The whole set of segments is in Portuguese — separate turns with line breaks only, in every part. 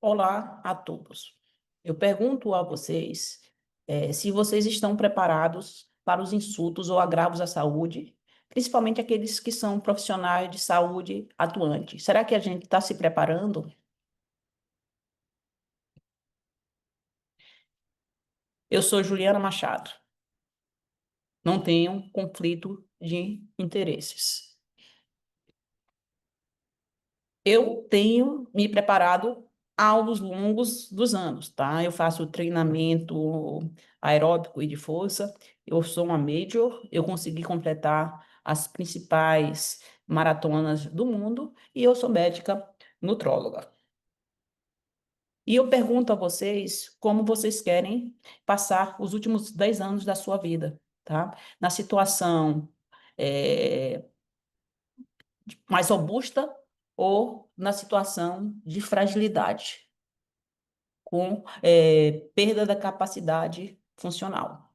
Olá a todos. Eu pergunto a vocês, se vocês estão preparados para os insultos ou agravos à saúde, principalmente aqueles que são profissionais de saúde atuantes. Será que a gente está se preparando? Eu sou Juliana Machado. Não tenho conflito de interesses. Eu tenho me preparado aos longos dos anos, tá? Eu faço treinamento aeróbico e de força. Eu sou uma major, eu consegui completar as principais maratonas do mundo e eu sou médica nutróloga. E eu pergunto a vocês como vocês querem passar os últimos 10 anos da sua vida, tá? Na situação eh, mais robusta ou na situação de fragilidade, com perda da capacidade funcional.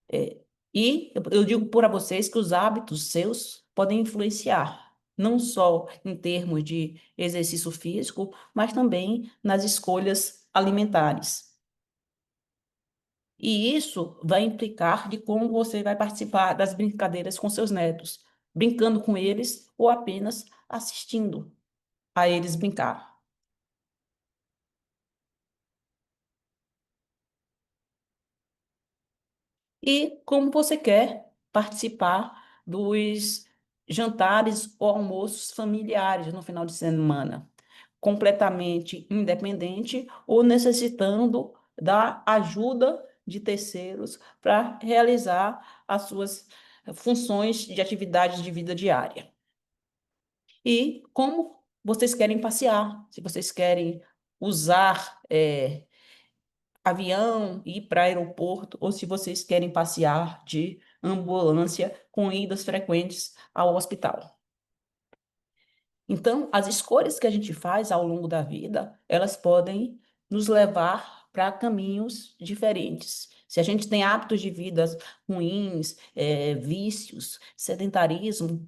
É, e eu digo para vocês que os hábitos seus podem influenciar, não só em termos de exercício físico, mas também nas escolhas alimentares. E isso vai implicar de como você vai participar das brincadeiras com seus netos, brincando com eles ou apenas assistindo a eles brincar. E como você quer participar dos jantares ou almoços familiares no final de semana, completamente independente ou necessitando da ajuda de terceiros para realizar as suas funções de atividades de vida diária. E como vocês querem passear, se vocês querem usar avião, ir para aeroporto, ou se vocês querem passear de ambulância com idas frequentes ao hospital. Então, as escolhas que a gente faz ao longo da vida, elas podem nos levar para caminhos diferentes. Se a gente tem hábitos de vida ruins, vícios, sedentarismo,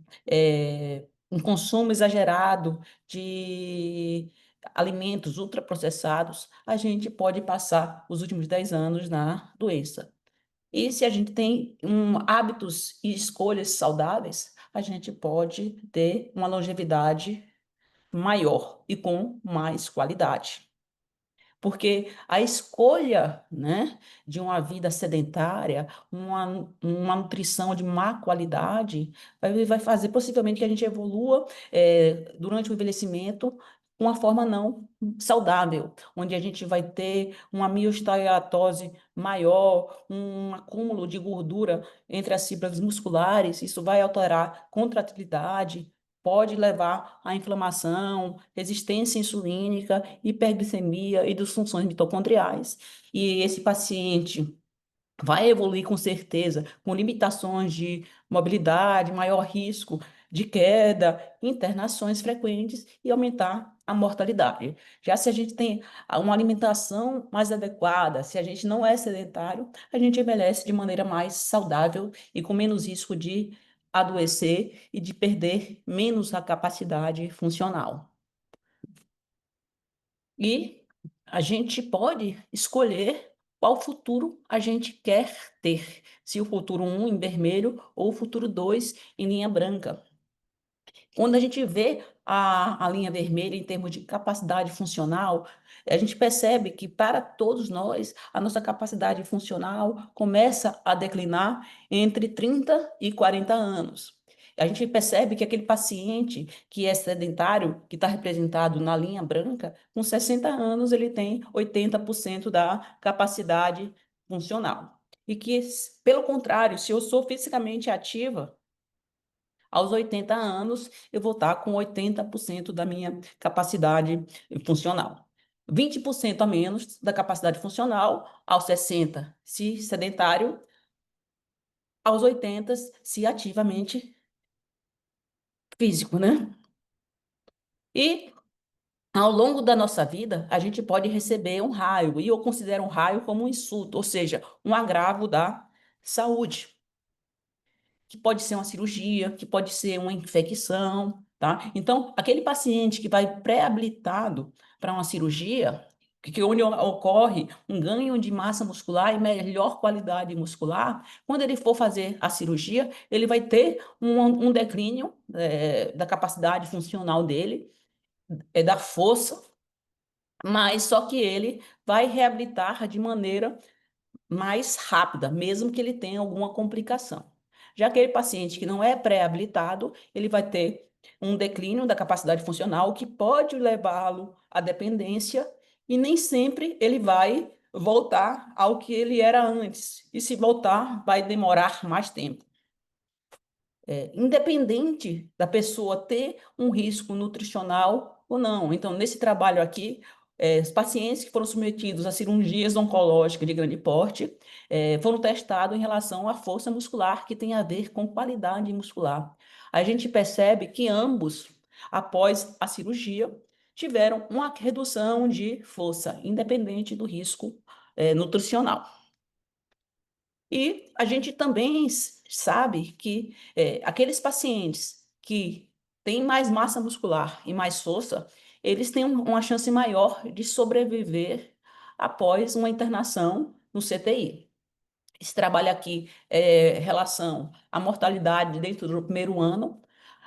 um consumo exagerado de alimentos ultraprocessados, a gente pode passar os últimos 10 anos na doença. E se a gente tem hábitos e escolhas saudáveis, a gente pode ter uma longevidade maior e com mais qualidade. Porque a escolha, né, de uma vida sedentária, uma nutrição de má qualidade, vai fazer possivelmente que a gente evolua, durante o envelhecimento de uma forma não saudável, onde a gente vai ter uma miosteatose maior, um acúmulo de gordura entre as fibras musculares, isso vai alterar contratilidade, pode levar à inflamação, resistência insulínica, hiperglicemia e disfunções mitocondriais. E esse paciente vai evoluir com certeza, com limitações de mobilidade, maior risco de queda, internações frequentes e aumentar a mortalidade. Já se a gente tem uma alimentação mais adequada, se a gente não é sedentário, a gente envelhece de maneira mais saudável e com menos risco de adoecer e de perder menos a capacidade funcional. E a gente pode escolher qual futuro a gente quer ter, se o futuro um em vermelho ou o futuro 2 em linha branca. Quando a gente vê a linha vermelha em termos de capacidade funcional, a gente percebe que para todos nós, a nossa capacidade funcional começa a declinar entre 30 e 40 anos. A gente percebe que aquele paciente que é sedentário, que está representado na linha branca, com 60 anos ele tem 80% da capacidade funcional. E que, pelo contrário, se eu sou fisicamente ativa, aos 80 anos, eu vou estar com 80% da minha capacidade funcional. 20% a menos da capacidade funcional, aos 60, se sedentário, aos 80, se ativamente físico, né? E ao longo da nossa vida, a gente pode receber um raio, e eu considero um raio como um insulto, ou seja, um agravo da saúde, que pode ser uma cirurgia, que pode ser uma infecção, tá? Então, aquele paciente que vai pré-habilitado para uma cirurgia, onde ocorre um ganho de massa muscular e melhor qualidade muscular, quando ele for fazer a cirurgia, ele vai ter um declínio, da capacidade funcional dele, da força, mas só que ele vai reabilitar de maneira mais rápida, mesmo que ele tenha alguma complicação. Já aquele paciente que não é pré-habilitado, ele vai ter um declínio da capacidade funcional que pode levá-lo à dependência e nem sempre ele vai voltar ao que ele era antes. E se voltar, vai demorar mais tempo. Independente da pessoa ter um risco nutricional ou não. Então, nesse trabalho aqui, os pacientes que foram submetidos a cirurgias oncológicas de grande porte, foram testados em relação à força muscular, que tem a ver com qualidade muscular. A gente percebe que ambos, após a cirurgia, tiveram uma redução de força, independente do risco, nutricional. E a gente também sabe que aqueles pacientes que têm mais massa muscular e mais força, eles têm uma chance maior de sobreviver após uma internação no CTI. Esse trabalho aqui é relação à mortalidade dentro do primeiro ano.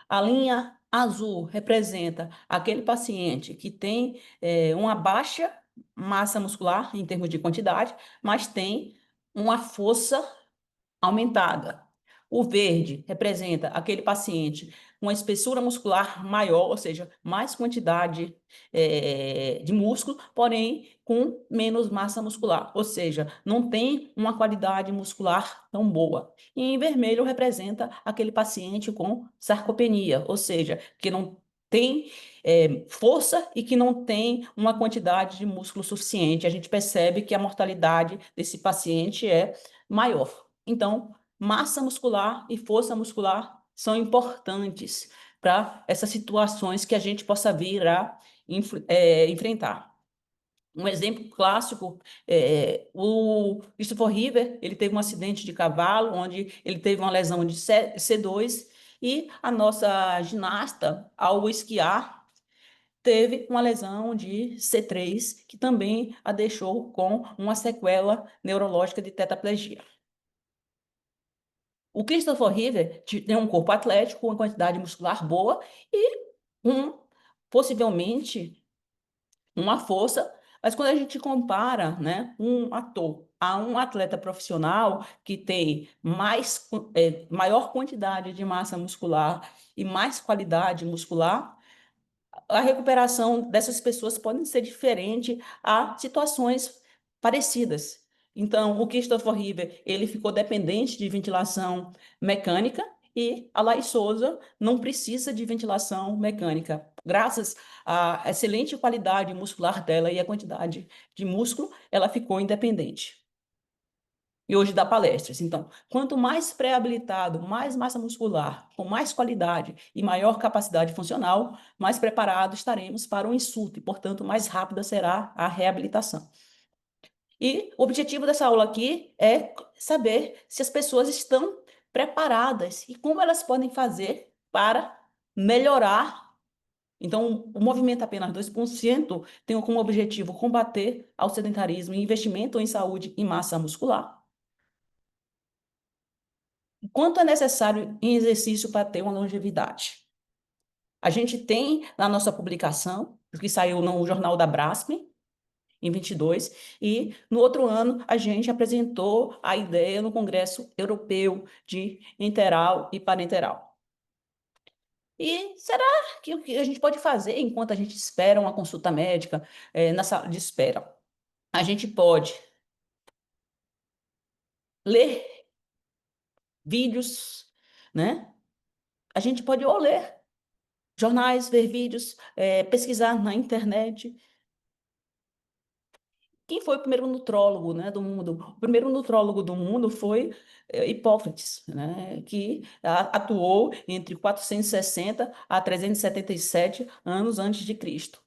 A linha azul representa aquele paciente que tem uma baixa massa muscular em termos de quantidade, mas tem uma força aumentada. O verde representa aquele paciente com uma espessura muscular maior, ou seja, mais quantidade de músculo, porém com menos massa muscular, ou seja, não tem uma qualidade muscular tão boa. E em vermelho representa aquele paciente com sarcopenia, ou seja, que não tem força e que não tem uma quantidade de músculo suficiente. A gente percebe que a mortalidade desse paciente é maior. Então, massa muscular e força muscular são importantes para essas situações que a gente possa vir a enfrentar. Um exemplo clássico o Christopher River, ele teve um acidente de cavalo, onde ele teve uma lesão de C2, e a nossa ginasta, ao esquiar, teve uma lesão de C3, que também a deixou com uma sequela neurológica de tetraplegia. O Christopher River tem um corpo atlético, uma quantidade muscular boa e possivelmente uma força, mas quando a gente compara, né, um ator a um atleta profissional que tem maior quantidade de massa muscular e mais qualidade muscular, a recuperação dessas pessoas pode ser diferente a situações parecidas. Então, o Christopher River, ele ficou dependente de ventilação mecânica e a Laís Souza não precisa de ventilação mecânica. Graças à excelente qualidade muscular dela e a quantidade de músculo, ela ficou independente e hoje dá palestras. Então, quanto mais pré-habilitado, mais massa muscular, com mais qualidade e maior capacidade funcional, mais preparados estaremos para o insulto e, portanto, mais rápida será a reabilitação. E o objetivo dessa aula aqui é saber se as pessoas estão preparadas e como elas podem fazer para melhorar. Então, o movimento apenas 2% tem como objetivo combater ao sedentarismo e investimento em saúde e massa muscular. Quanto é necessário em exercício para ter uma longevidade? A gente tem na nossa publicação, que saiu no Jornal da Braskem, em 22, e no outro ano a gente apresentou a ideia no Congresso Europeu de Enteral e Parenteral. E será que o que a gente pode fazer enquanto a gente espera uma consulta médica, na sala de espera? A gente pode ler vídeos, né? A gente pode ou ler jornais, ver vídeos, pesquisar na internet. Quem foi o primeiro nutrólogo, né, do mundo? O primeiro nutrólogo do mundo foi Hipócrates, né, que atuou entre 460 a 377 anos antes de Cristo.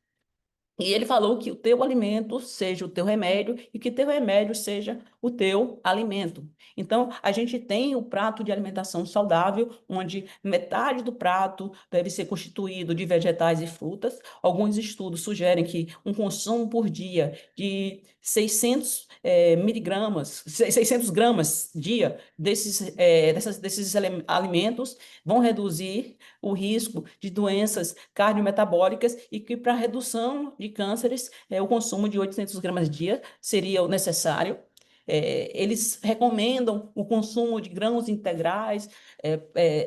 E ele falou que o teu alimento seja o teu remédio e que teu remédio seja o teu alimento. Então, a gente tem o prato de alimentação saudável, onde metade do prato deve ser constituído de vegetais e frutas. Alguns estudos sugerem que um consumo por dia de 600 miligramas, 600 gramas dia desses alimentos vão reduzir o risco de doenças cardiometabólicas e que para redução de cânceres, o consumo de 800 gramas dia seria o necessário. Eles recomendam o consumo de grãos integrais,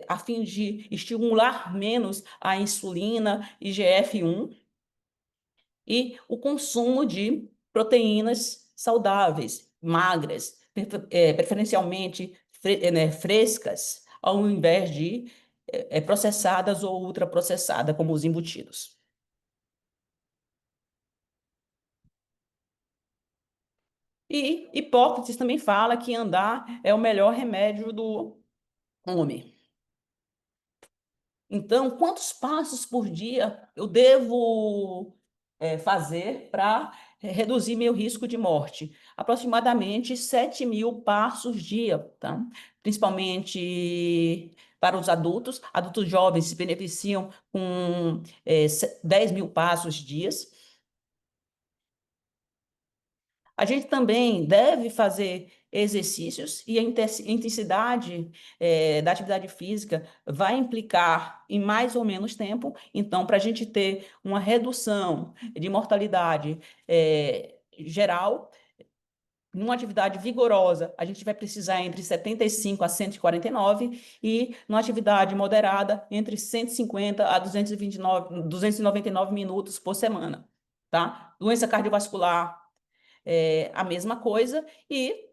a fim de estimular menos a insulina IGF-1 e o consumo de proteínas saudáveis, magras, preferencialmente né, frescas, ao invés de processadas ou ultraprocessadas, como os embutidos. E Hipócrates também fala que andar é o melhor remédio do homem. Então, quantos passos por dia eu devo fazer para reduzir meu risco de morte? Aproximadamente 7.000 passos dia, tá? Principalmente para os adultos. Adultos jovens se beneficiam com 10.000 passos dias. A gente também deve fazer exercícios e a intensidade da atividade física vai implicar em mais ou menos tempo. Então, para a gente ter uma redução de mortalidade geral, numa atividade vigorosa, a gente vai precisar entre 75 a 149 e numa atividade moderada entre 150 a 299 minutos por semana, tá? Doença cardiovascular a mesma coisa, e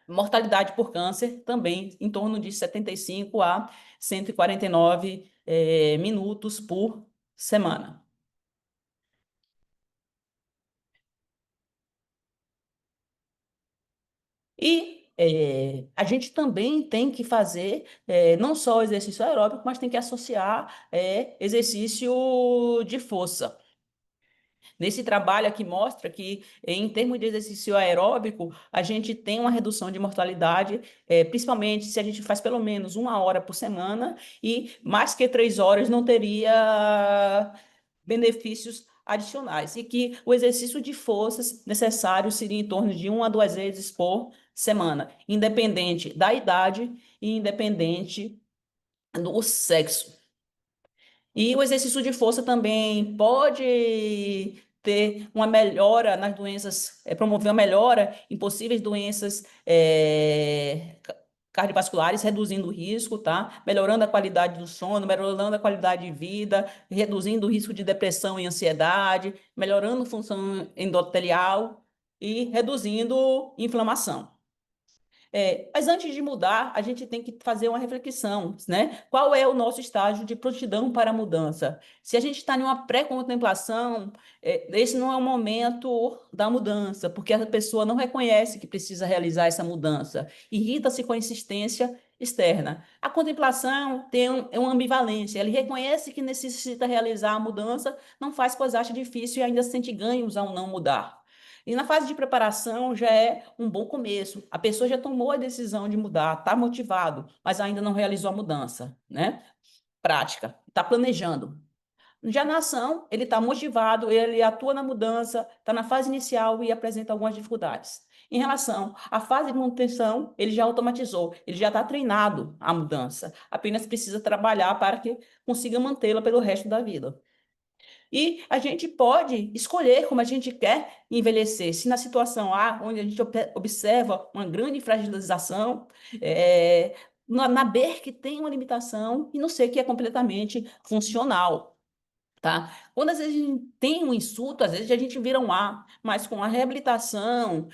mortalidade por câncer também em torno de 75 a 149 minutos por semana. E a gente também tem que fazer não só o exercício aeróbico, mas tem que associar exercício de força. Nesse trabalho aqui mostra que, em termos de exercício aeróbico, a gente tem uma redução de mortalidade, principalmente se a gente faz pelo menos 1 hora por semana, e mais que 3 horas não teria benefícios adicionais. E que o exercício de forças necessário seria em torno de 1 a 2 vezes por semana, independente da idade e independente do sexo. E o exercício de força também pode ter uma melhora nas doenças, promover uma melhora em possíveis doenças cardiovasculares, reduzindo o risco, tá? Melhorando a qualidade do sono, melhorando a qualidade de vida, reduzindo o risco de depressão e ansiedade, melhorando a função endotelial e reduzindo inflamação. Mas antes de mudar, a gente tem que fazer uma reflexão, né? Qual é o nosso estágio de prontidão para a mudança? Se a gente está em uma pré-contemplação, esse não é o momento da mudança, porque a pessoa não reconhece que precisa realizar essa mudança, irrita-se com a insistência externa. A contemplação tem é uma ambivalência, ele reconhece que necessita realizar a mudança, não faz, pois acha difícil e ainda sente ganhos ao não mudar. E na fase de preparação já é um bom começo. A pessoa já tomou a decisão de mudar, está motivado, mas ainda não realizou a mudança, né? Prática, está planejando. Já na ação, ele está motivado, ele atua na mudança, está na fase inicial e apresenta algumas dificuldades. Em relação à fase de manutenção, ele já automatizou, ele já está treinado à mudança, apenas precisa trabalhar para que consiga mantê-la pelo resto da vida. E a gente pode escolher como a gente quer envelhecer. Se na situação A, onde a gente observa uma grande fragilização, na B, que tem uma limitação, e no C, que é completamente funcional. Tá? Quando às vezes a gente tem um insulto, às vezes a gente vira um A, mas com a reabilitação,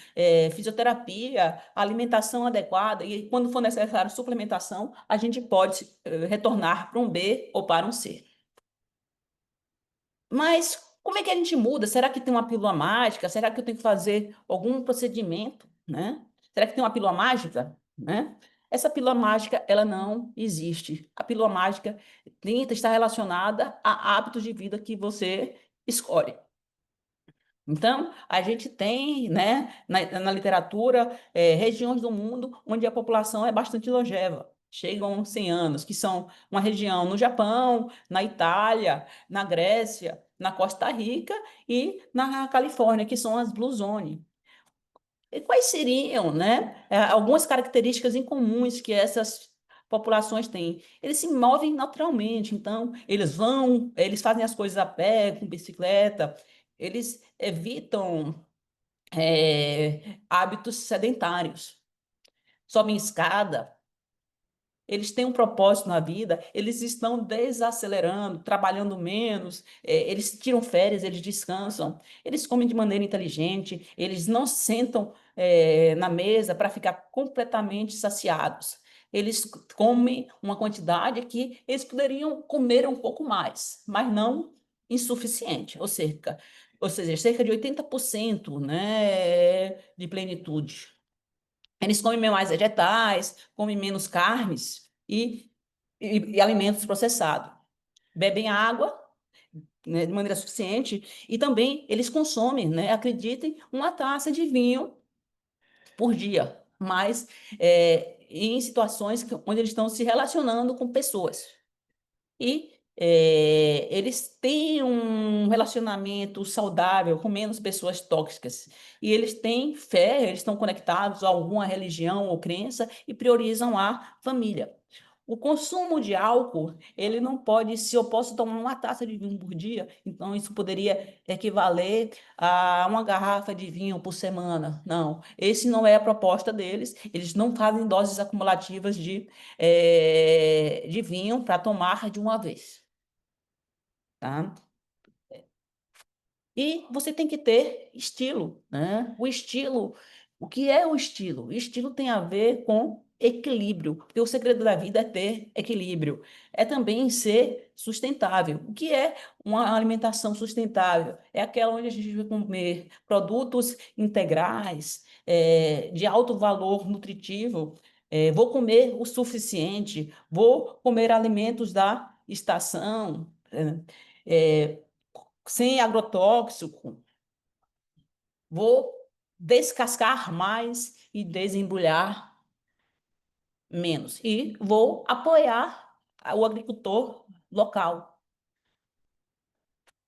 fisioterapia, alimentação adequada, e quando for necessário suplementação, a gente pode retornar para um B ou para um C. Mas como é que a gente muda? Será que tem uma pílula mágica? Será que eu tenho que fazer algum procedimento, né? Será que tem uma pílula mágica, né? Essa pílula mágica, ela não existe. A pílula mágica tenta estar relacionada a hábitos de vida que você escolhe. Então, a gente tem, né, na literatura, regiões do mundo onde a população é bastante longeva. Chegam aos 100 anos, que são uma região no Japão, na Itália, na Grécia, na Costa Rica e na Califórnia, que são as Blue Zone. E quais seriam, né, algumas características incomuns que essas populações têm? Eles se movem naturalmente, então eles fazem as coisas a pé, com bicicleta, eles evitam hábitos sedentários, sobem escada, eles têm um propósito na vida, eles estão desacelerando, trabalhando menos, eles tiram férias, eles descansam, eles comem de maneira inteligente, eles não sentam, na mesa para ficar completamente saciados. Eles comem uma quantidade que eles poderiam comer um pouco mais, mas não insuficiente, ou seja, cerca de 80%, né, de plenitude. Eles comem mais vegetais, comem menos carnes e alimentos processados. Bebem água, né, de maneira suficiente e também eles consomem, né, acreditem, uma taça de vinho por dia, mas em situações onde eles estão se relacionando com pessoas. E eles têm um relacionamento saudável com menos pessoas tóxicas. E eles têm fé, eles estão conectados a alguma religião ou crença e priorizam a família. O consumo de álcool, ele não pode, se eu posso tomar uma taça de vinho por dia, então isso poderia equivaler a uma garrafa de vinho por semana. Não, esse não é a proposta deles. Eles não fazem doses acumulativas de vinho para tomar de uma vez, tá? E você tem que ter estilo, né? O que é o estilo? O estilo tem a ver com equilíbrio, porque o segredo da vida é ter equilíbrio, é também ser sustentável. O que é uma alimentação sustentável? É aquela onde a gente vai comer produtos integrais, de alto valor nutritivo. Vou comer o suficiente, vou comer alimentos da estação. É, sem agrotóxico, vou descascar mais e desembrulhar menos. E vou apoiar o agricultor local.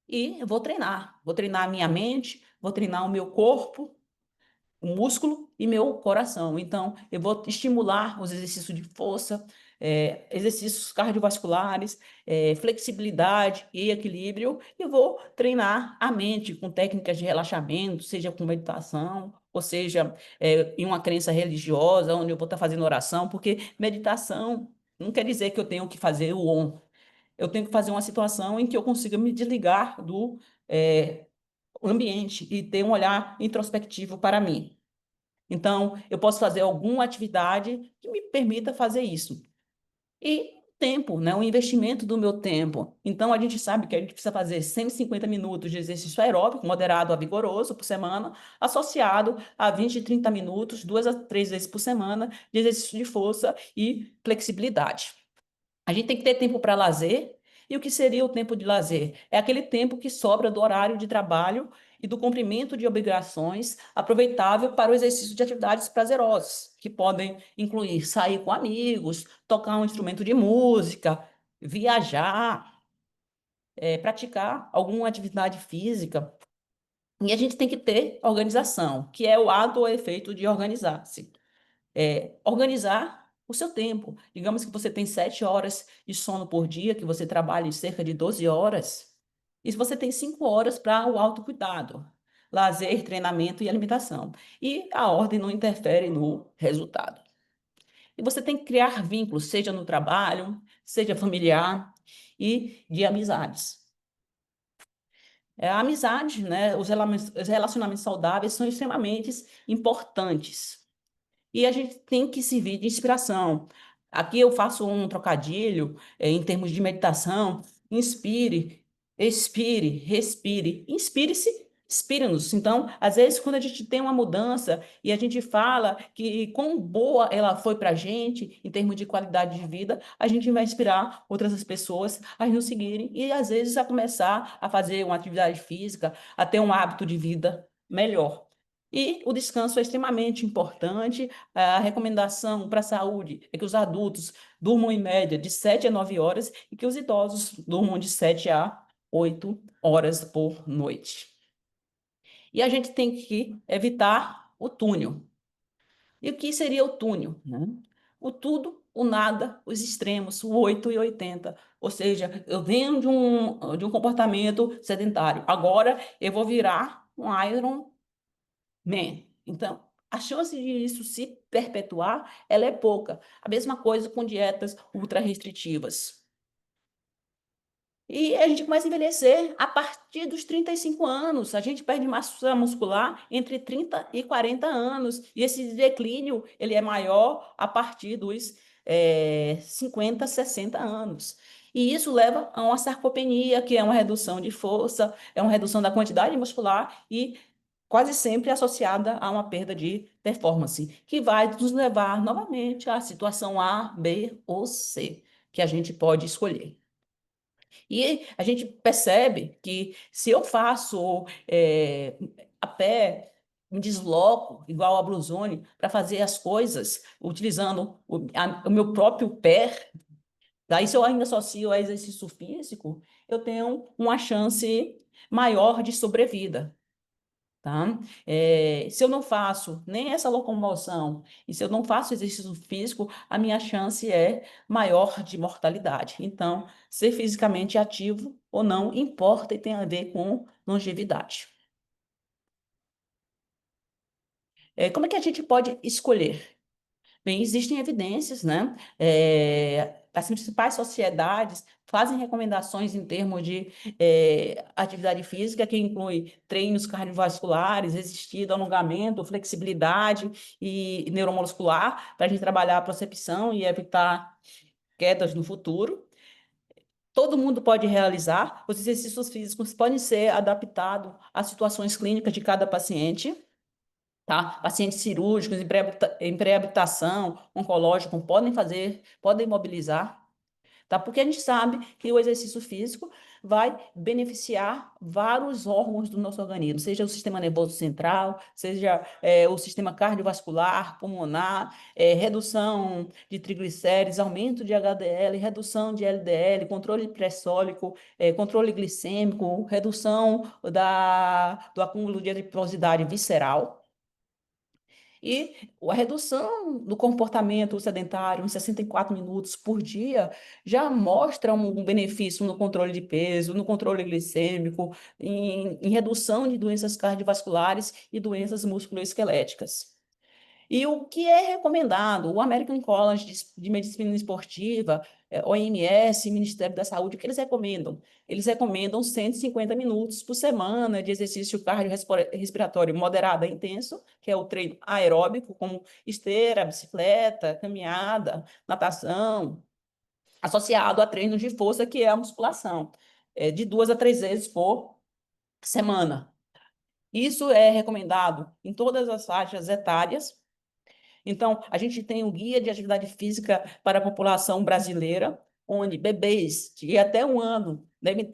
E vou treinar a minha mente, vou treinar o meu corpo, o músculo e meu coração. Então, eu vou estimular os exercícios de força, exercícios cardiovasculares, flexibilidade e equilíbrio, e vou treinar a mente com técnicas de relaxamento, seja com meditação, ou seja, em uma crença religiosa, onde eu vou estar fazendo oração, porque meditação não quer dizer que eu tenho que fazer o on. Eu tenho que fazer uma situação em que eu consiga me desligar do ambiente e ter um olhar introspectivo para mim. Então, eu posso fazer alguma atividade que me permita fazer isso. E tempo, né? O investimento do meu tempo. Então, a gente sabe que a gente precisa fazer 150 minutos de exercício aeróbico, moderado a vigoroso por semana, associado a 20, 30 minutos, 2 a 3 vezes por semana, de exercício de força e flexibilidade. A gente tem que ter tempo para lazer. E o que seria o tempo de lazer? É aquele tempo que sobra do horário de trabalho e do cumprimento de obrigações, aproveitável para o exercício de atividades prazerosas, que podem incluir sair com amigos, tocar um instrumento de música, viajar, praticar alguma atividade física. E a gente tem que ter organização, que é o ato ou efeito de organizar-se. Organizar o seu tempo. Digamos que você tem 7 horas de sono por dia, que você trabalha cerca de 12 horas, e se você tem 5 horas para o autocuidado, lazer, treinamento e alimentação. E a ordem não interfere no resultado. E você tem que criar vínculos, seja no trabalho, seja familiar e de amizades. A amizade, né, os relacionamentos saudáveis são extremamente importantes. E a gente tem que servir de inspiração. Aqui eu faço um trocadilho, em termos de meditação. Inspire, expire, respire. Inspire-se inspira-nos. Então, às vezes, quando a gente tem uma mudança e a gente fala que quão boa ela foi para a gente, em termos de qualidade de vida, a gente vai inspirar outras pessoas a nos seguirem e, às vezes, a começar a fazer uma atividade física, a ter um hábito de vida melhor. E o descanso é extremamente importante. A recomendação para a saúde é que os adultos durmam, em média, de 7 a 9 horas e que os idosos durmam de 7 a 8 horas por noite. E a gente tem que evitar o túnel. E o que seria o túnel, né? O tudo, o nada, os extremos, o 8 e 80. Ou seja, eu venho de um comportamento sedentário. Agora eu vou virar um Iron Man. Então, a chance de isso se perpetuar, ela é pouca. A mesma coisa com dietas ultra restritivas. E a gente começa a envelhecer a partir dos 35 anos. A gente perde massa muscular entre 30 e 40 anos. E esse declínio ele é maior a partir dos 50, 60 anos. E isso leva a uma sarcopenia, que é uma redução de força, é uma redução da quantidade muscular e quase sempre associada a uma perda de performance, que vai nos levar novamente à situação A, B ou C, que a gente pode escolher. E a gente percebe que se eu faço a pé, me desloco, igual a Bruzone, para fazer as coisas, utilizando o meu próprio pé, daí se eu ainda associo a exercício físico, eu tenho uma chance maior de sobrevida. Tá? Se eu não faço nem essa locomoção e se eu não faço exercício físico, a minha chance é maior de mortalidade. Então, ser fisicamente ativo ou não importa e tem a ver com longevidade. Como é que a gente pode escolher? Bem, existem evidências, né? As principais sociedades fazem recomendações em termos de atividade física, que inclui treinos cardiovasculares, resistido, alongamento, flexibilidade e neuromuscular, para a gente trabalhar a propriocepção e evitar quedas no futuro. Todo mundo pode realizar, os exercícios físicos podem ser adaptados às situações clínicas de cada paciente. Tá? Pacientes cirúrgicos em pré-habitação, oncológico, podem mobilizar, tá? Porque a gente sabe que o exercício físico vai beneficiar vários órgãos do nosso organismo, seja o sistema nervoso central, seja o sistema cardiovascular, pulmonar, redução de triglicérides, aumento de HDL, redução de LDL, controle pressórico, controle glicêmico, redução do acúmulo de adiposidade visceral. E a redução do comportamento sedentário em 64 minutos por dia já mostra um benefício no controle de peso, no controle glicêmico, em redução de doenças cardiovasculares e doenças musculoesqueléticas. E o que é recomendado? O American College de Medicina Esportiva, OMS, Ministério da Saúde, o que eles recomendam? Eles recomendam 150 minutos por semana de exercício cardiorrespiratório moderado a intenso, que é o treino aeróbico, como esteira, bicicleta, caminhada, natação, associado a treinos de força, que é a musculação, de 2 a 3 vezes por semana. Isso é recomendado em todas as faixas etárias. Então, a gente tem um guia de atividade física para a população brasileira, onde bebês de até 1 ano devem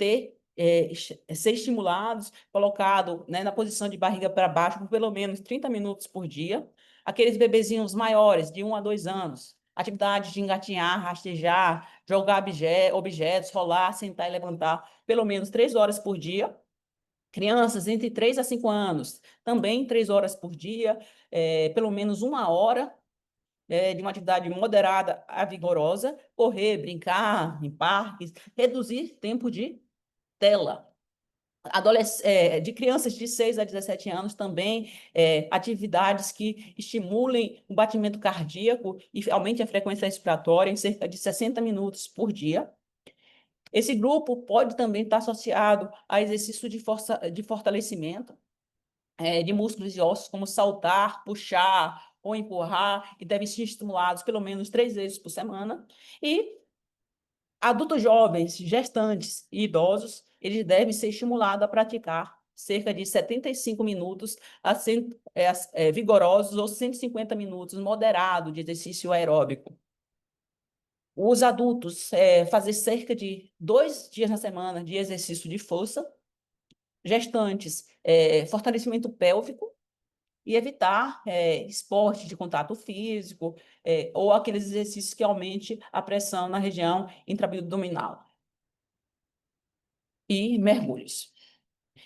ser estimulados, colocados, né, na posição de barriga para baixo por pelo menos 30 minutos por dia. Aqueles bebezinhos maiores, de 1 a 2 anos, atividades de engatinhar, rastejar, jogar objetos, rolar, sentar e levantar, pelo menos 3 horas por dia. Crianças entre 3 a 5 anos, também 3 horas por dia, pelo menos 1 hora de uma atividade moderada a vigorosa, correr, brincar em parques, reduzir tempo de tela. De crianças de 6 a 17 anos também, atividades que estimulem o batimento cardíaco e aumentem a frequência respiratória em cerca de 60 minutos por dia. Esse grupo pode também estar associado a exercício de fortalecimento, de músculos e ossos, como saltar, puxar ou empurrar, e devem ser estimulados pelo menos 3 vezes por semana. E adultos jovens, gestantes e idosos, eles devem ser estimulados a praticar cerca de 75 minutos vigorosos ou 150 minutos moderado de exercício aeróbico. Os adultos fazer cerca de 2 dias na semana de exercício de força, gestantes, fortalecimento pélvico e evitar esporte de contato físico ou aqueles exercícios que aumente a pressão na região intraabdominal e mergulhos.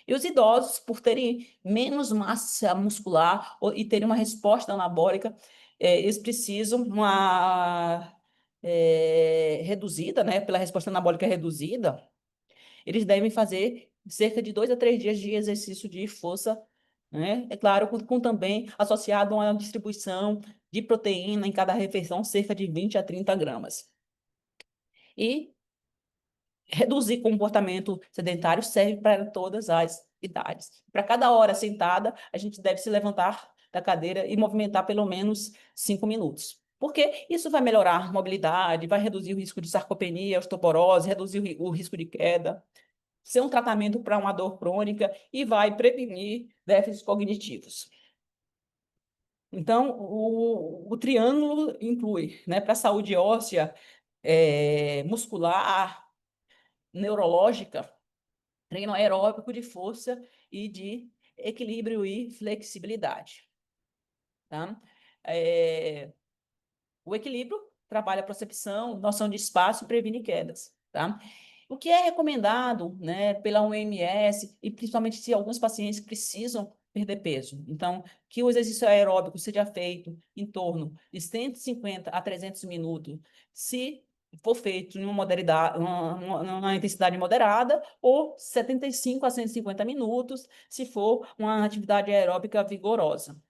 E os idosos, por terem menos massa muscular e terem uma resposta anabólica, eles precisam uma reduzida, né, pela resposta anabólica reduzida, eles devem fazer cerca de 2 a 3 dias de exercício de força, né? É claro, com também associado a uma distribuição de proteína em cada refeição, cerca de 20 a 30 gramas. E reduzir comportamento sedentário serve para todas as idades. Para cada hora sentada, a gente deve se levantar da cadeira e movimentar pelo menos 5 minutos. Porque isso vai melhorar a mobilidade, vai reduzir o risco de sarcopenia, osteoporose, reduzir o risco de queda, ser um tratamento para uma dor crônica e vai prevenir déficits cognitivos. Então, o triângulo inclui, né, para a saúde óssea, muscular, neurológica, treino aeróbico de força e de equilíbrio e flexibilidade. Tá? O equilíbrio trabalha a percepção, noção de espaço e previne quedas. Tá? O que é recomendado, né, pela OMS, e principalmente se alguns pacientes precisam perder peso. Então, que o exercício aeróbico seja feito em torno de 150 a 300 minutos, se for feito em uma modalidade, uma intensidade moderada, ou 75 a 150 minutos, se for uma atividade aeróbica vigorosa.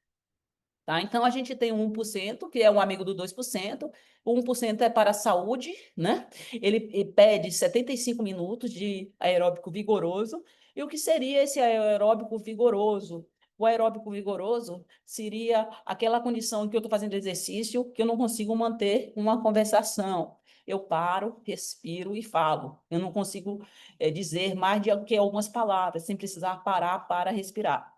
Tá? Então, a gente tem o 1%, que é um amigo do 2%. O 1% é para a saúde, né? Ele pede 75 minutos de aeróbico vigoroso. E o que seria esse aeróbico vigoroso? O aeróbico vigoroso seria aquela condição em que eu estou fazendo exercício que eu não consigo manter uma conversação. Eu paro, respiro e falo. Eu não consigo dizer mais de que algumas palavras, sem precisar parar para respirar.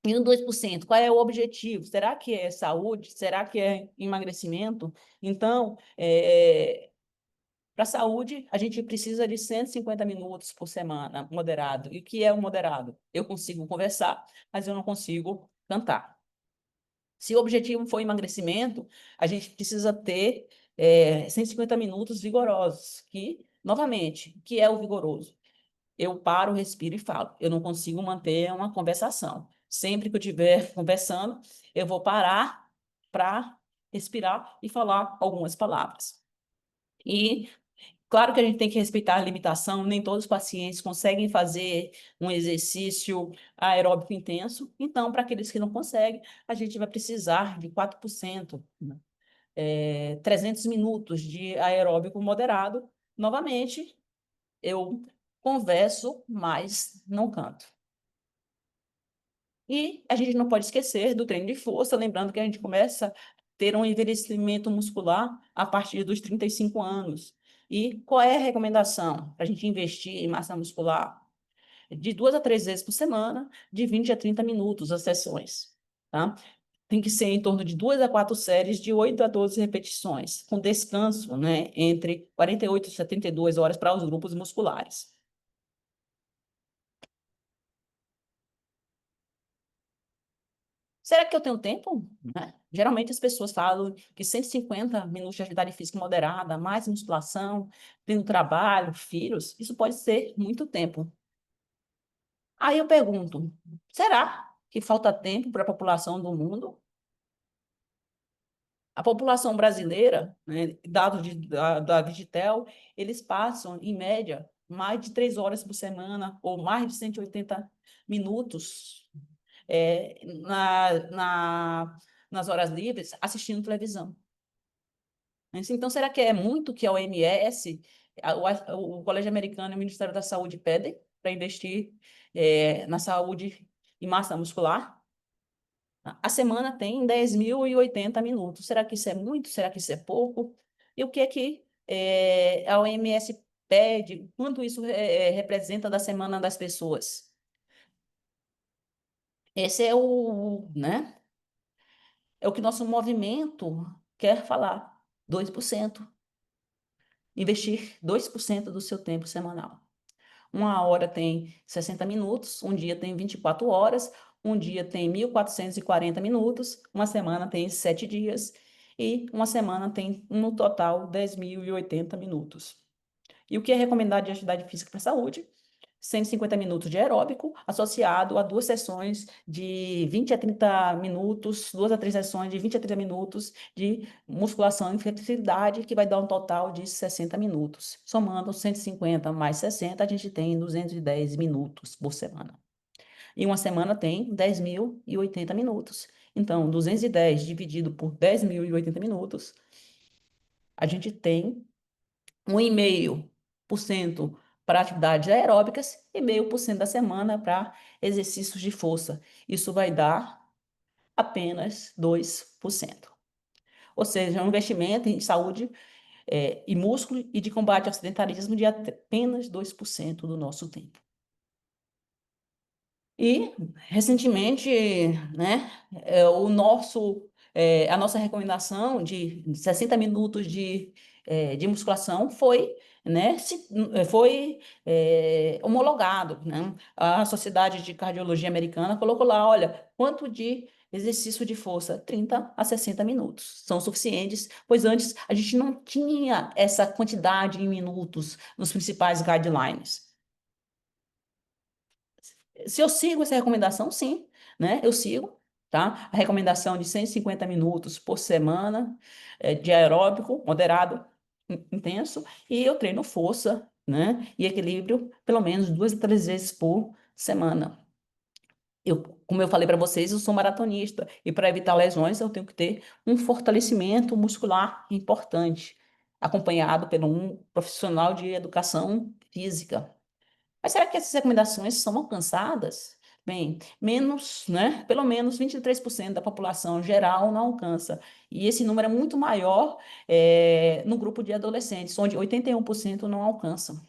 E no 2%, qual é o objetivo? Será que é saúde? Será que é emagrecimento? Então, para a saúde, a gente precisa de 150 minutos por semana, moderado. E o que é o moderado? Eu consigo conversar, mas eu não consigo cantar. Se o objetivo for emagrecimento, a gente precisa ter 150 minutos vigorosos, que, novamente, o que é o vigoroso? Eu paro, respiro e falo. Eu não consigo manter uma conversação. Sempre que eu estiver conversando, eu vou parar para respirar e falar algumas palavras. E claro que a gente tem que respeitar a limitação, nem todos os pacientes conseguem fazer um exercício aeróbico intenso. Então, para aqueles que não conseguem, a gente vai precisar de 4%, né? 300 minutos de aeróbico moderado. Novamente, eu converso, mas não canto. E a gente não pode esquecer do treino de força, lembrando que a gente começa a ter um envelhecimento muscular a partir dos 35 anos. E qual é a recomendação para a gente investir em massa muscular? De 2 a 3 vezes por semana, de 20 a 30 minutos as sessões. Tá? Tem que ser em torno de 2 a 4 séries de 8 a 12 repetições, com descanso, né, entre 48 e 72 horas para os grupos musculares. Será que eu tenho tempo? Né? Geralmente as pessoas falam que 150 minutos de atividade física moderada, mais musculação, tendo trabalho, filhos, isso pode ser muito tempo. Aí eu pergunto, será que falta tempo para a população do mundo? A população brasileira, né, dados da Vigitel, eles passam, em média, mais de 3 horas por semana, ou mais de 180 minutos nas horas livres assistindo televisão. Então, será que é muito que a OMS, o Colégio Americano e o Ministério da Saúde pedem para investir na saúde e massa muscular? A semana tem 10.080 minutos. Será que isso é muito? Será que isso é pouco? E o que é que a OMS pede, quanto isso representa da semana das pessoas. Esse é né? É o que nosso movimento quer falar. 2%. Investir 2% do seu tempo semanal. Uma hora tem 60 minutos, um dia tem 24 horas, um dia tem 1.440 minutos, uma semana tem 7 dias e uma semana tem, no total, 10.080 minutos. E o que é recomendado de atividade física para a saúde? 150 minutos de aeróbico, associado a duas sessões de 20 a 30 minutos, duas a três sessões de 20 a 30 minutos de musculação e flexibilidade, que vai dar um total de 60 minutos. Somando 150 mais 60, a gente tem 210 minutos por semana. E uma semana tem 10.080 minutos. Então, 210 dividido por 10.080 minutos, a gente tem 1,5% para atividades aeróbicas e 0,5% da semana para exercícios de força. Isso vai dar apenas 2%. Ou seja, é um investimento em saúde e músculo e de combate ao sedentarismo de apenas 2% do nosso tempo. E, recentemente, né, a nossa recomendação de 60 minutos de musculação foi, né, homologado, né? A Sociedade de Cardiologia Americana colocou lá, olha, quanto de exercício de força? 30 a 60 minutos. São suficientes, pois antes a gente não tinha essa quantidade em minutos nos principais guidelines. Se eu sigo essa recomendação, sim, né? Eu sigo, tá? A recomendação de 150 minutos por semana de aeróbico moderado, intenso, e eu treino força, né? E equilíbrio pelo menos 2 a 3 vezes por semana. Como eu falei para vocês, eu sou maratonista e para evitar lesões eu tenho que ter um fortalecimento muscular importante, acompanhado por um profissional de educação física. Mas será que essas recomendações são alcançadas? Bem, né? Pelo menos 23% da população geral não alcança. E esse número é muito maior no grupo de adolescentes, onde 81% não alcançam.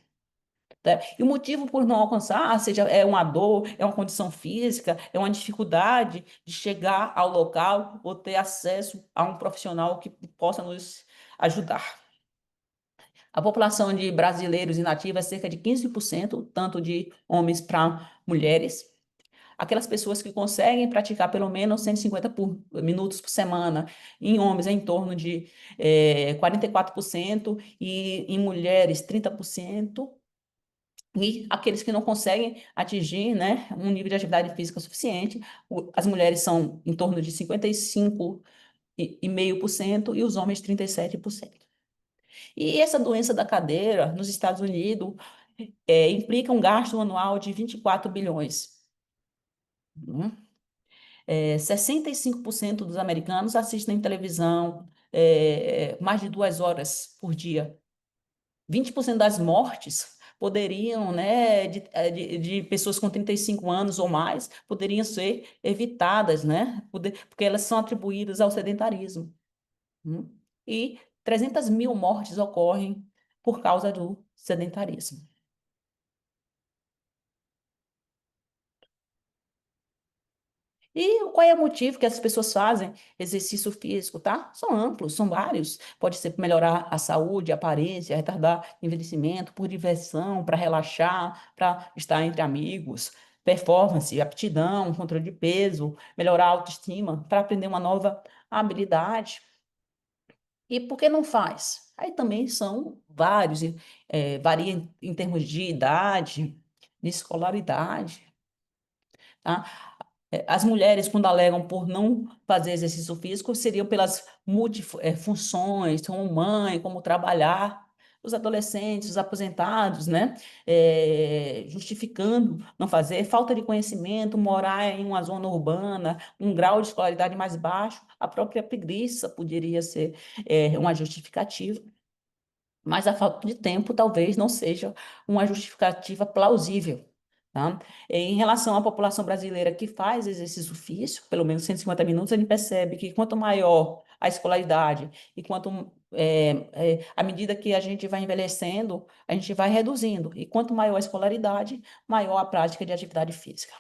Tá? E o motivo por não alcançar, seja é uma dor, é uma condição física, é uma dificuldade de chegar ao local ou ter acesso a um profissional que possa nos ajudar. A população de brasileiros inativa é cerca de 15%, tanto de homens para mulheres. Aquelas pessoas que conseguem praticar pelo menos 150 minutos por semana, em homens é em torno de 44% e em mulheres 30%. E aqueles que não conseguem atingir, né, um nível de atividade física suficiente, as mulheres são em torno de 55,5% e os homens 37%. E essa doença da cadeira, nos Estados Unidos, implica um gasto anual de 24 bilhões. Né? 65% dos americanos assistem televisão mais de 2 horas por dia. 20% das mortes poderiam, né, de pessoas com 35 anos ou mais, poderiam ser evitadas, né, porque elas são atribuídas ao sedentarismo. E 300 mil mortes ocorrem por causa do sedentarismo. E qual é o motivo que as pessoas fazem exercício físico, tá? São amplos, são vários. Pode ser para melhorar a saúde, a aparência, retardar envelhecimento, por diversão, para relaxar, para estar entre amigos, performance, aptidão, controle de peso, melhorar a autoestima, para aprender uma nova habilidade. E por que não faz? Aí também são vários, varia em termos de idade, de escolaridade, tá? As mulheres, quando alegam por não fazer exercício físico, seriam pelas multifunções, como mãe, como trabalhar. Os adolescentes, os aposentados, né? Justificando não fazer, falta de conhecimento, morar em uma zona urbana, um grau de escolaridade mais baixo, a própria preguiça poderia ser uma justificativa. Mas a falta de tempo talvez não seja uma justificativa plausível. Tá? Em relação à população brasileira que faz exercício físico, pelo menos 150 minutos, a gente percebe que quanto maior a escolaridade e quanto À medida que a gente vai envelhecendo, a gente vai reduzindo. E quanto maior a escolaridade, maior a prática de atividade física.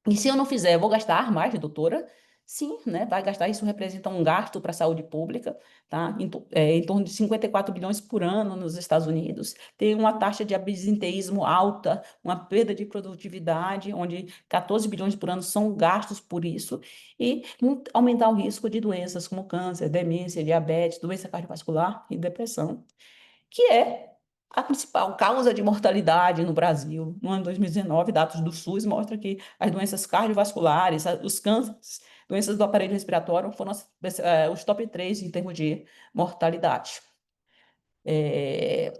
E se eu não fizer, eu vou gastar mais, doutora? Sim, né? Vai gastar. Isso representa um gasto para a saúde pública, tá? Em torno de 54 bilhões por ano nos Estados Unidos. Tem uma taxa de absenteísmo alta, uma perda de produtividade, onde 14 bilhões por ano são gastos por isso, e aumentar o risco de doenças como câncer, demência, diabetes, doença cardiovascular e depressão, que é a principal causa de mortalidade no Brasil. No ano 2019, dados do SUS mostram que as doenças cardiovasculares, os cânceres, doenças do aparelho respiratório foram os top 3 em termos de mortalidade. É,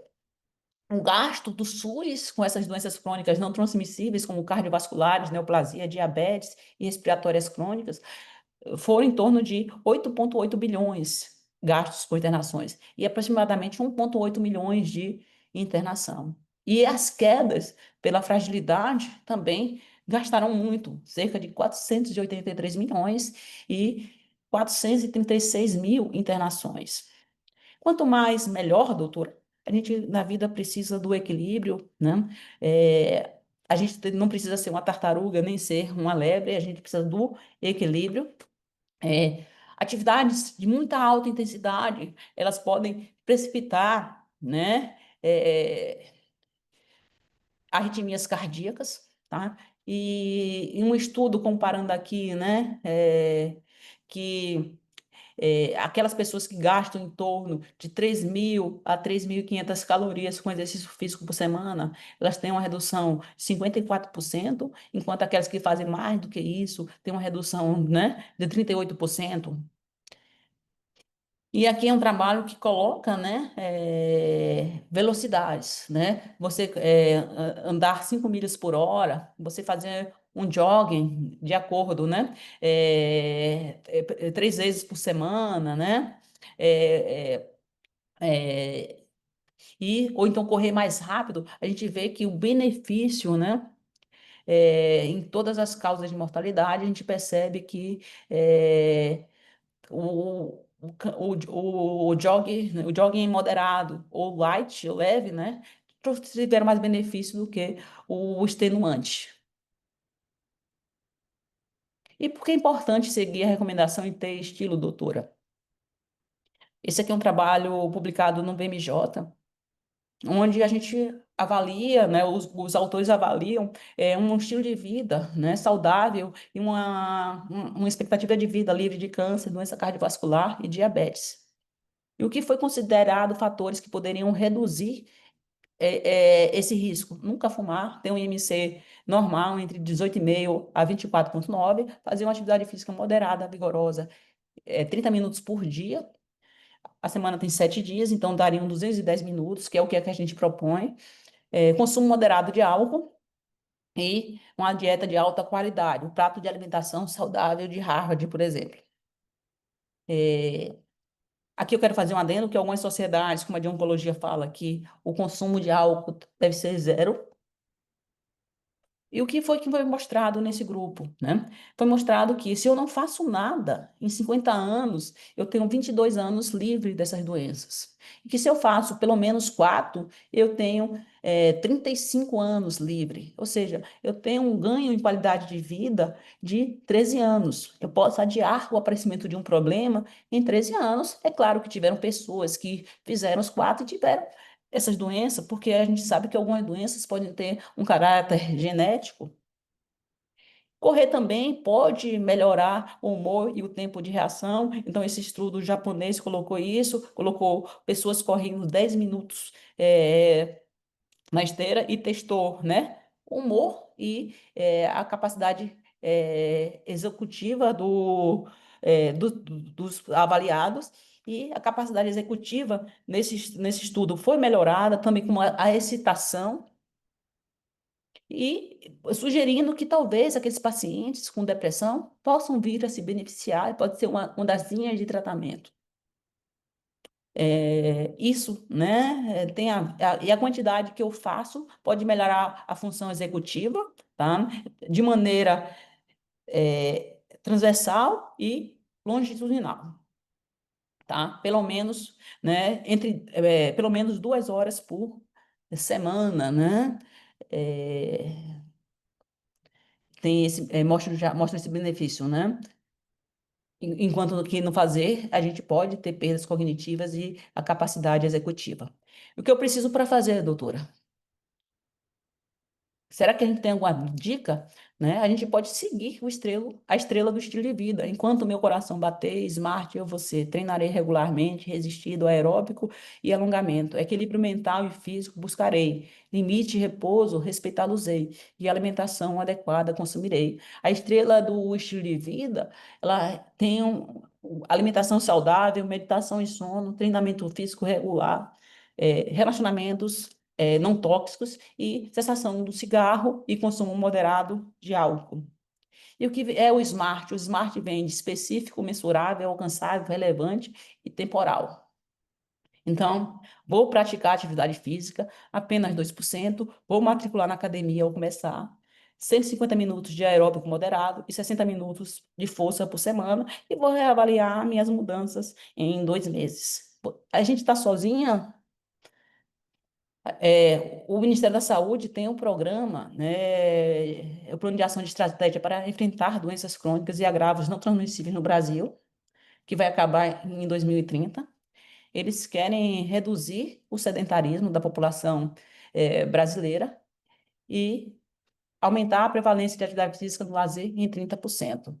o gasto do SUS com essas doenças crônicas não transmissíveis, como cardiovasculares, neoplasia, diabetes e respiratórias crônicas, foram em torno de 8,8 bilhões gastos com internações e aproximadamente 1,8 milhões de internação. E as quedas pela fragilidade também gastaram muito, cerca de 483 milhões e 436 mil internações. Quanto mais, melhor, doutora. A gente na vida precisa do equilíbrio, né? A gente não precisa ser uma tartaruga nem ser uma lebre, a gente precisa do equilíbrio. É, atividades de muita alta intensidade, elas podem precipitar, né, arritmias cardíacas, tá? E em um estudo comparando aqui, né, que aquelas pessoas que gastam em torno de 3.000 a 3.500 calorias com exercício físico por semana, elas têm uma redução de 54%, enquanto aquelas que fazem mais do que isso têm uma redução, né, de 38%. E aqui é um trabalho que coloca, né, velocidades, né? Você andar 5 milhas por hora, você fazer um jogging de acordo, né? 3 vezes por semana, né? É, ou então correr mais rápido, a gente vê que o benefício, né? Em todas as causas de mortalidade, a gente percebe que o jogging moderado ou light, leve, né? Tiveram mais benefício do que o extenuante. E por que é importante seguir a recomendação e ter estilo, doutora? Esse aqui é um trabalho publicado no BMJ, onde a gente avalia, né, os autores avaliam um estilo de vida, né, saudável e uma expectativa de vida livre de câncer, doença cardiovascular e diabetes. E o que foi considerado fatores que poderiam reduzir esse risco? Nunca fumar, ter um IMC normal entre 18,5 a 24,9, fazer uma atividade física moderada, vigorosa, 30 minutos por dia. A semana tem 7 dias, então dariam 210 minutos, que é o que a gente propõe. Consumo moderado de álcool e uma dieta de alta qualidade, um prato de alimentação saudável de Harvard, por exemplo. Aqui eu quero fazer um adendo que algumas sociedades, como a de oncologia, fala que o consumo de álcool deve ser zero. E o que foi mostrado nesse grupo, né? Foi mostrado que se eu não faço nada, em 50 anos, eu tenho 22 anos livre dessas doenças. E que se eu faço pelo menos 4, eu tenho 35 anos livre. Ou seja, eu tenho um ganho em qualidade de vida de 13 anos. Eu posso adiar o aparecimento de um problema em 13 anos. É claro que tiveram pessoas que fizeram os 4 e tiveram essas doenças, porque a gente sabe que algumas doenças podem ter um caráter genético. Correr também pode melhorar o humor e o tempo de reação. Então, esse estudo japonês colocou isso, colocou pessoas correndo 10 minutos na esteira e testou, né, o humor e a capacidade executiva dos avaliados. E a capacidade executiva nesse estudo foi melhorada também com a excitação e sugerindo que talvez aqueles pacientes com depressão possam vir a se beneficiar, pode ser uma das linhas de tratamento. Isso, né? E a quantidade que eu faço pode melhorar a função executiva, tá? De maneira transversal e longitudinal, tá? Pelo menos, né, pelo menos 2 horas por semana, né? É, mostra esse benefício, né? Enquanto que no fazer, a gente pode ter perdas cognitivas e a capacidade executiva. O que eu preciso para fazer, doutora? Será que a gente tem alguma dica? Né? A gente pode seguir a estrela do estilo de vida. Enquanto o meu coração bater, smart, eu você. Treinarei regularmente, resistido, aeróbico e alongamento. Equilíbrio mental e físico buscarei. Limite e repouso, respeitá-los-ei. E alimentação adequada consumirei. A estrela do estilo de vida, ela tem alimentação saudável, meditação e sono, treinamento físico regular, relacionamentos não tóxicos e cessação do cigarro e consumo moderado de álcool. E o que é o SMART? O SMART vem de específico, mensurável, alcançável, relevante e temporal. Então, vou praticar atividade física, apenas 2%, vou matricular na academia ao começar, 150 minutos de aeróbico moderado e 60 minutos de força por semana, e vou reavaliar minhas mudanças em 2 meses. A gente está sozinha. O Ministério da Saúde tem um programa, né, o Plano de Ação de Estratégia para enfrentar doenças crônicas e agravos não transmissíveis no Brasil, que vai acabar em 2030. Eles querem reduzir o sedentarismo da população, brasileira e aumentar a prevalência de atividade física no lazer em 30%.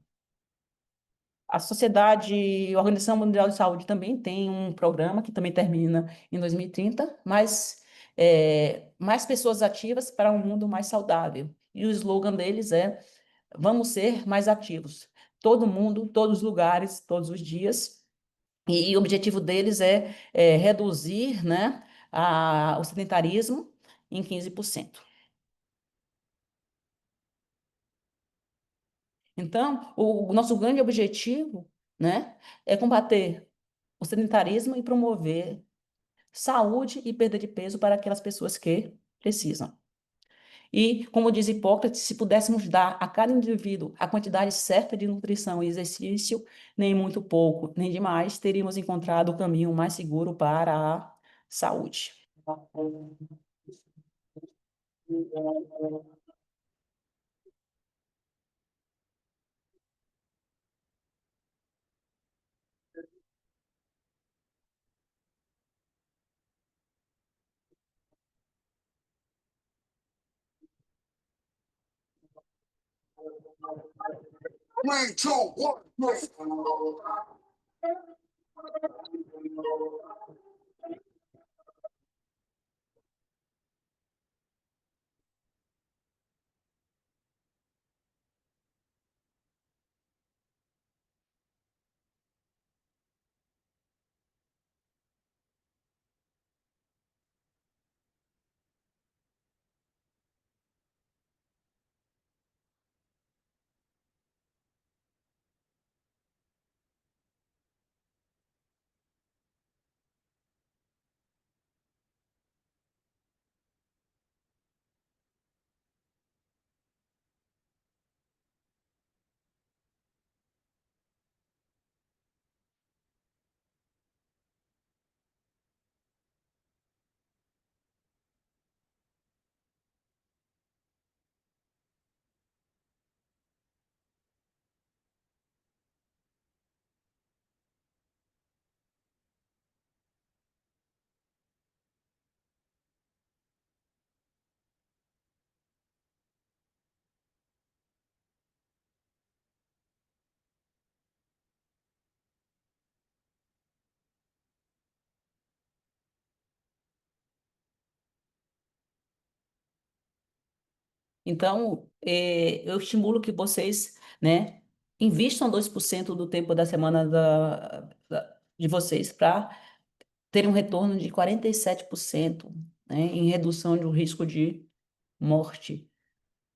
A Organização Mundial de Saúde também tem um programa que também termina em 2030, mas mais pessoas ativas para um mundo mais saudável. E o slogan deles é: Vamos ser mais ativos. Todo mundo, todos os lugares, todos os dias. E o objetivo deles é reduzir, né, o sedentarismo em 15%. Então, o nosso grande objetivo, né, é combater o sedentarismo e promover saúde e perda de peso para aquelas pessoas que precisam. E, como diz Hipócrates, se pudéssemos dar a cada indivíduo a quantidade certa de nutrição e exercício, nem muito pouco, nem demais, teríamos encontrado o caminho mais seguro para a saúde.
Three, two, one,
Então, eu estimulo que vocês, né, invistam 2% do tempo da semana de vocês para terem um retorno de 47%, né, em redução do risco de morte.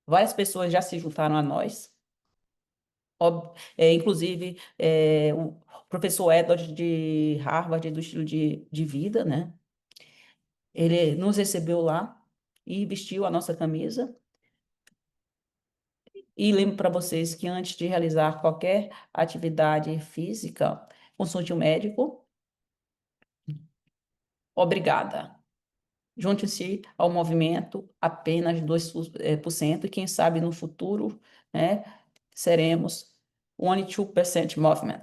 Várias pessoas já se juntaram a nós, inclusive o professor Edward de Harvard, do estilo de vida, né? Ele nos recebeu lá e vestiu a nossa camisa E lembro para vocês que antes de realizar qualquer atividade física, consulte um médico. Obrigada. Junte-se ao movimento apenas 2%, e quem sabe no futuro, né, seremos 1 2% movement.